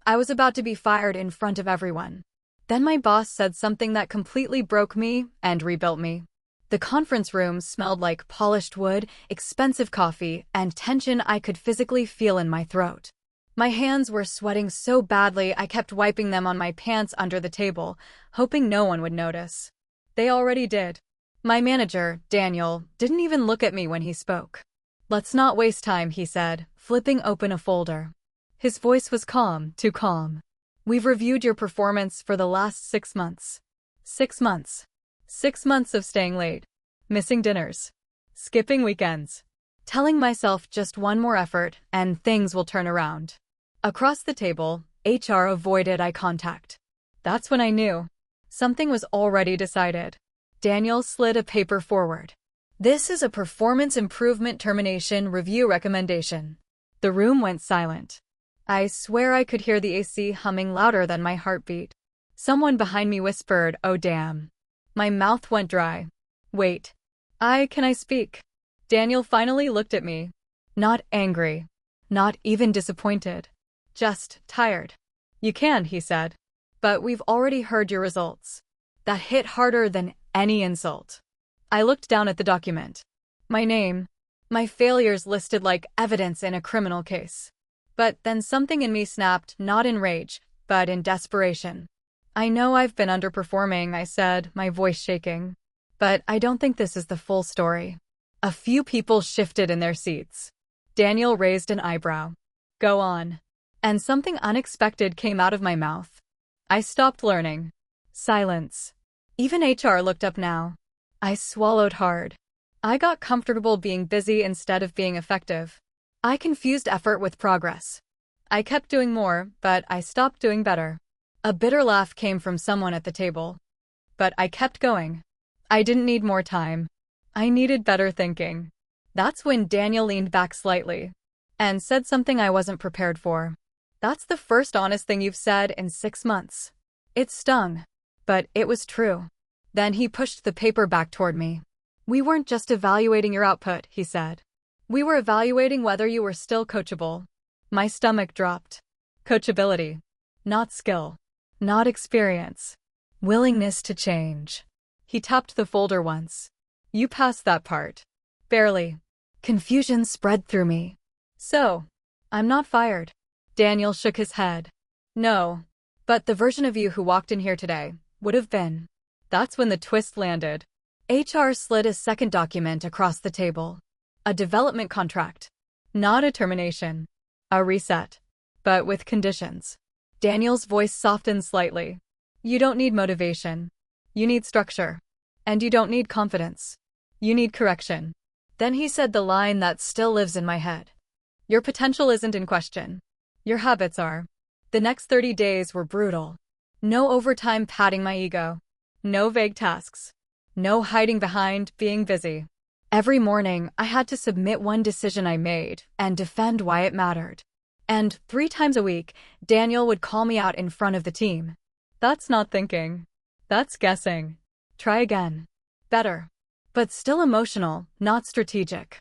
I was about to be fired in front of everyone. Then my boss said something that completely broke me and rebuilt me. The conference room smelled like polished wood, expensive coffee, and tension I could physically feel in my throat. My hands were sweating so badly I kept wiping them on my pants under the table, hoping no one would notice. They already did. My manager, Daniel, didn't even look at me when he spoke. "Let's not waste time," he said, flipping open a folder. His voice was calm, too calm. "We've reviewed your performance for the last 6 months. 6 months. 6 months of staying late, missing dinners, skipping weekends, telling myself just one more effort and things will turn around." Across the table, HR avoided eye contact. That's when I knew. Something was already decided. Daniel slid a paper forward. "This is a performance improvement termination review recommendation." The room went silent. I swear I could hear the AC humming louder than my heartbeat. Someone behind me whispered, "Oh damn." My mouth went dry. "Wait. Can I speak?" Daniel finally looked at me. Not angry. Not even disappointed. Just tired. "You can," he said. "But we've already heard your results." That hit harder than any insult. I looked down at the document. My name. My failures listed like evidence in a criminal case. But then something in me snapped, not in rage, but in desperation. "I know I've been underperforming," I said, my voice shaking. "But I don't think this is the full story." A few people shifted in their seats. Daniel raised an eyebrow. "Go on." And something unexpected came out of my mouth. "I stopped learning." Silence. Even HR looked up now. I swallowed hard. I got comfortable being busy instead of being effective. I confused effort with progress. I kept doing more, but I stopped doing better. A bitter laugh came from someone at the table. But I kept going. I didn't need more time. I needed better thinking. That's when Daniel leaned back slightly and said something I wasn't prepared for. "That's the first honest thing you've said in 6 months." It stung, but it was true. Then he pushed the paper back toward me. "We weren't just evaluating your output," he said. "We were evaluating whether you were still coachable." My stomach dropped. Coachability. Not skill. Not experience. Willingness to change. He tapped the folder once. "You passed that part." "Barely." Confusion spread through me. "So, I'm not fired." Daniel shook his head. "No. But the version of you who walked in here today would have been." That's when the twist landed. HR slid a second document across the table. A development contract. Not a termination. A reset. But with conditions. Daniel's voice softened slightly. "You don't need motivation. You need structure. And you don't need confidence. You need correction." Then he said the line that still lives in my head. "Your potential isn't in question. Your habits are." The next 30 days were brutal. No overtime padding my ego. No vague tasks. No hiding behind being busy. Every morning, I had to submit one decision I made and defend why it mattered. And 3 times a week, Daniel would call me out in front of the team. "That's not thinking. That's guessing. Try again." Better. But still emotional, not strategic.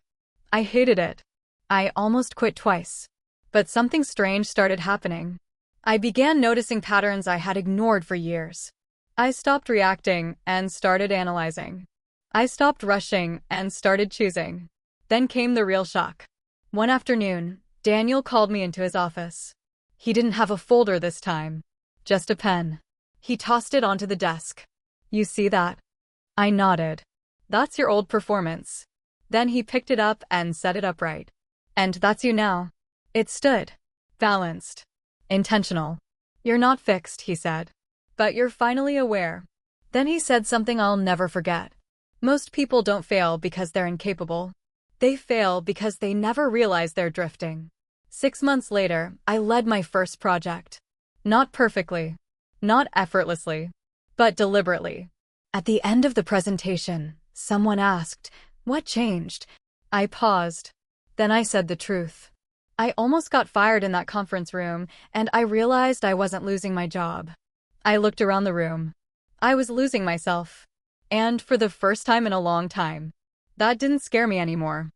I hated it. I almost quit twice. But something strange started happening. I began noticing patterns I had ignored for years. I stopped reacting and started analyzing. I stopped rushing and started choosing. Then came the real shock. One afternoon, Daniel called me into his office. He didn't have a folder this time. Just a pen. He tossed it onto the desk. "You see that?" I nodded. "That's your old performance." Then he picked it up and set it upright. "And that's you now." It stood. Balanced. Intentional. "You're not fixed," he said. "But you're finally aware." Then he said something I'll never forget. "Most people don't fail because they're incapable. They fail because they never realize they're drifting." 6 months later, I led my first project. Not perfectly. Not effortlessly. But deliberately. At the end of the presentation, someone asked, "What changed?" I paused. Then I said the truth. I almost got fired in that conference room, and I realized I wasn't losing my job. I looked around the room. I was losing myself. And for the first time in a long time. That didn't scare me anymore.